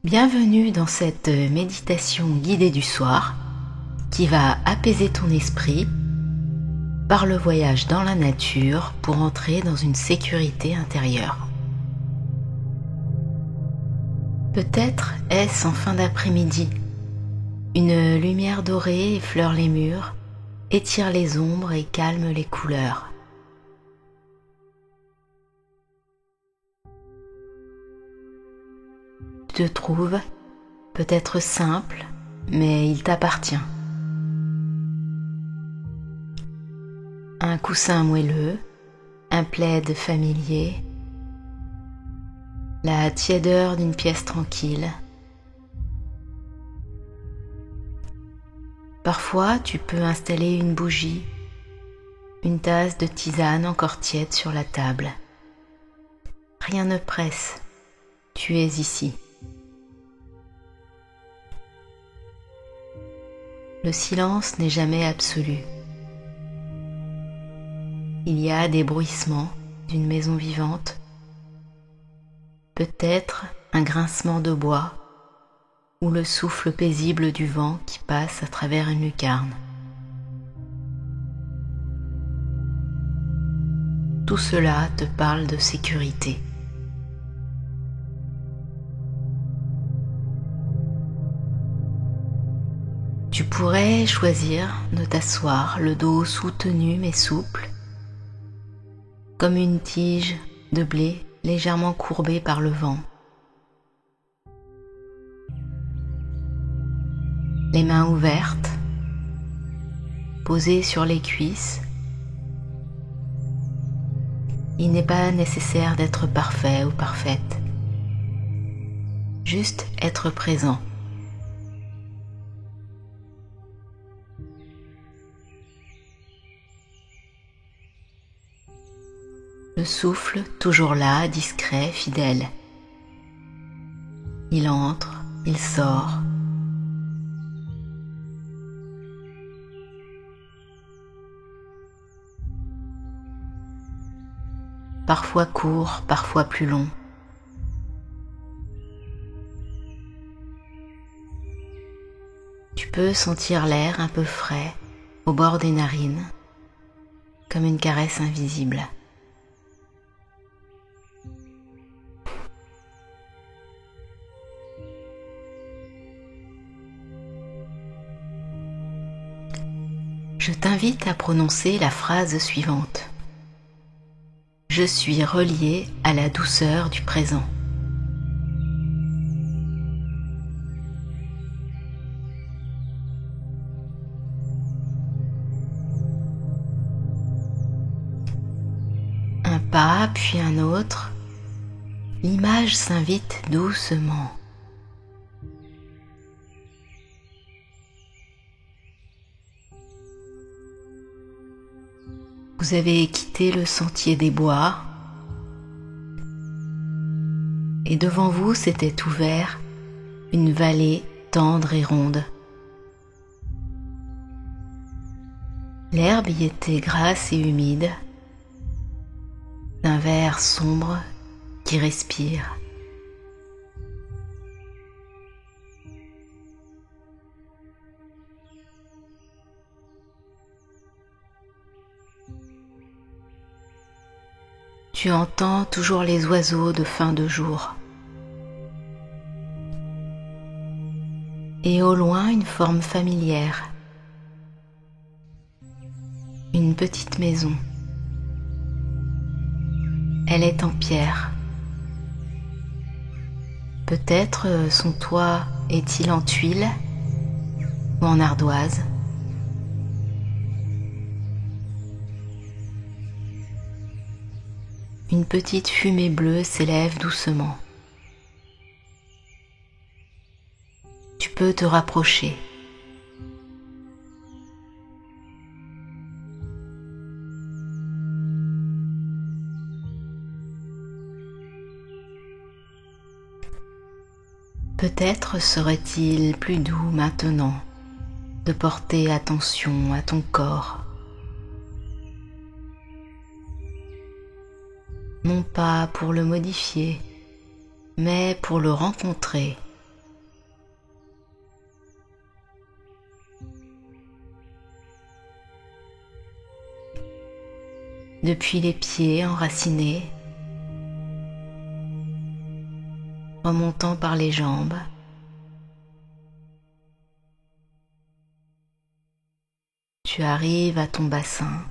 Bienvenue dans cette méditation guidée du soir qui va apaiser ton esprit par le voyage dans la nature pour entrer dans une sécurité intérieure. Peut-être est-ce en fin d'après-midi. Une lumière dorée effleure les murs, étire les ombres et calme les couleurs. Tu te trouves peut-être simple, mais il t'appartient. Un coussin moelleux, un plaid familier, la tiédeur d'une pièce tranquille. Parfois, tu peux installer une bougie, une tasse de tisane encore tiède sur la table. Rien ne presse, tu es ici. Le silence n'est jamais absolu. Il y a des bruissements d'une maison vivante, peut-être un grincement de bois ou le souffle paisible du vent qui passe à travers une lucarne. Tout cela te parle de sécurité. Tu pourrais choisir de t'asseoir, le dos soutenu mais souple, comme une tige de blé légèrement courbée par le vent. Les mains ouvertes, posées sur les cuisses. Il n'est pas nécessaire d'être parfait ou parfaite, juste être présent. Le souffle toujours là, discret, fidèle. Il entre, il sort. Parfois court, parfois plus long. Tu peux sentir l'air un peu frais au bord des narines, comme une caresse invisible. Je t'invite à prononcer la phrase suivante. Je suis relié à la douceur du présent. Un pas puis un autre, l'image s'invite doucement. Vous avez quitté le sentier des bois et devant vous s'était ouvert une vallée tendre et ronde. L'herbe y était grasse et humide, d'un vert sombre qui respire. Tu entends toujours les oiseaux de fin de jour. Et au loin, une forme familière. Une petite maison. Elle est en pierre. Peut-être son toit est-il en tuiles ou en ardoise. Une petite fumée bleue s'élève doucement. Tu peux te rapprocher. Peut-être serait-il plus doux maintenant de porter attention à ton corps. Non pas pour le modifier, mais pour le rencontrer depuis les pieds enracinés, remontant par les jambes, tu arrives à ton bassin.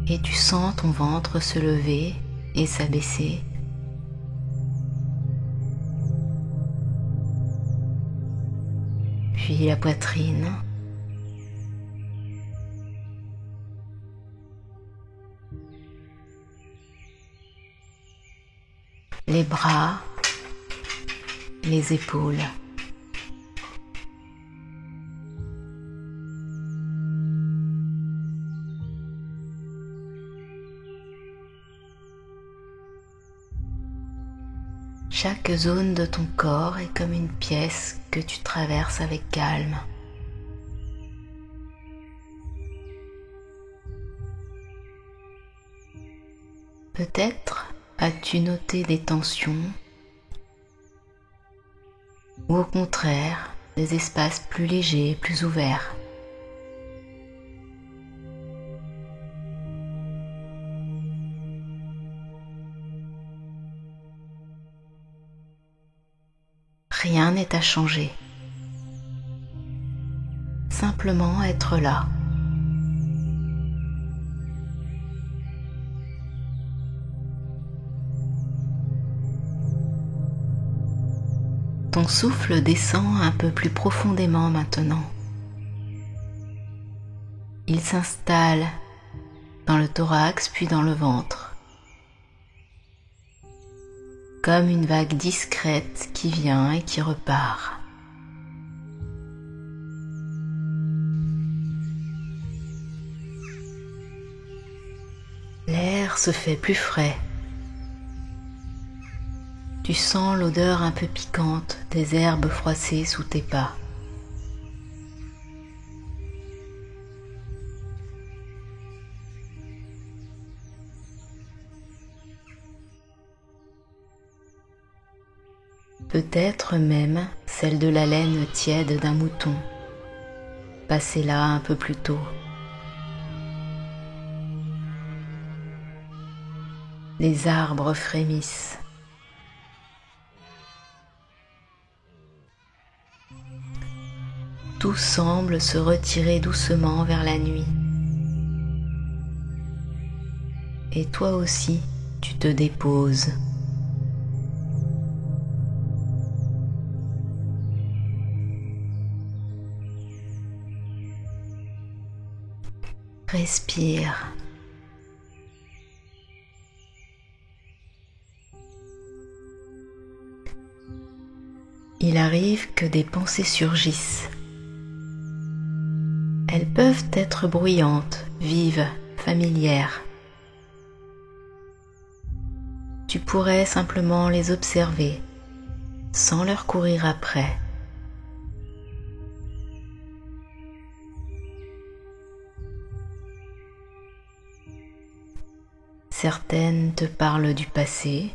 Et tu sens ton ventre se lever et s'abaisser. Puis la poitrine. Les bras, les épaules. Chaque zone de ton corps est comme une pièce que tu traverses avec calme. Peut-être as-tu noté des tensions ou au contraire des espaces plus légers, plus ouverts. Rien n'est à changer. Simplement être là. Ton souffle descend un peu plus profondément maintenant. Il s'installe dans le thorax puis dans le ventre, comme une vague discrète qui vient et qui repart. L'air se fait plus frais. Tu sens l'odeur un peu piquante des herbes froissées sous tes pas. Peut-être même celle de la laine tiède d'un mouton, passé là un peu plus tôt. Les arbres frémissent. Tout semble se retirer doucement vers la nuit. Et toi aussi, tu te déposes. Respire. Il arrive que des pensées surgissent. Elles peuvent être bruyantes, vives, familières. Tu pourrais simplement les observer, sans leur courir après. Certaines te parlent du passé,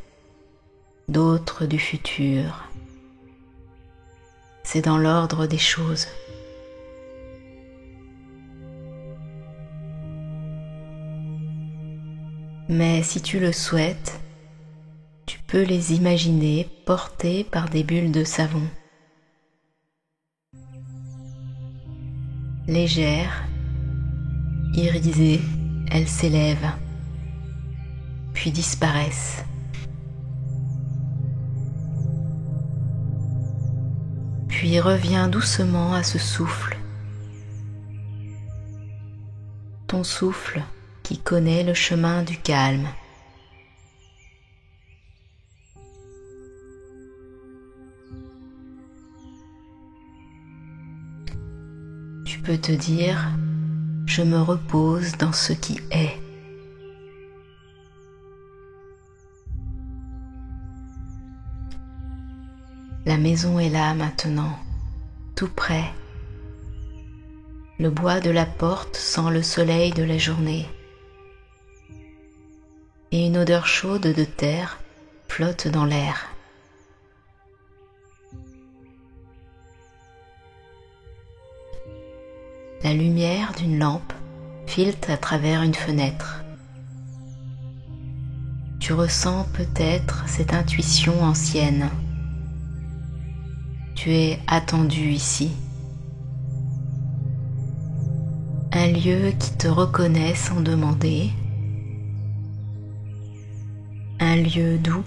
d'autres du futur. C'est dans l'ordre des choses. Mais si tu le souhaites, tu peux les imaginer portées par des bulles de savon. Légères, irisées, elles s'élèvent, puis disparaissent. Puis reviens doucement à ce souffle. Ton souffle qui connaît le chemin du calme. Tu peux te dire, je me repose dans ce qui est. La maison est là maintenant, tout près. Le bois de la porte sent le soleil de la journée. Et une odeur chaude de terre flotte dans l'air. La la lumière d'une lampe filtre à travers une fenêtre. Tu ressens peut-être cette intuition ancienne. Tu es attendu ici. Un lieu qui te reconnaît sans demander. Un lieu doux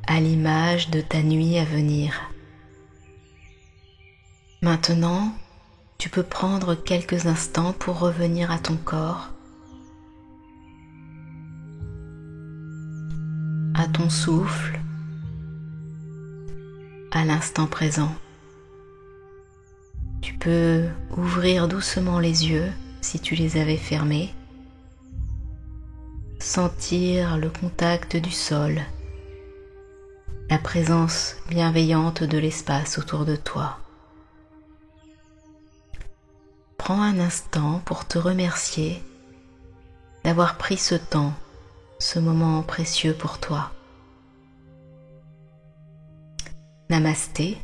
à l'image de ta nuit à venir. Maintenant, tu peux prendre quelques instants pour revenir à ton corps, à ton souffle, à l'instant présent. Tu peux ouvrir doucement les yeux si tu les avais fermés, sentir le contact du sol, la présence bienveillante de l'espace autour de toi. Prends un instant pour te remercier d'avoir pris ce temps, ce moment précieux pour toi. Namasté.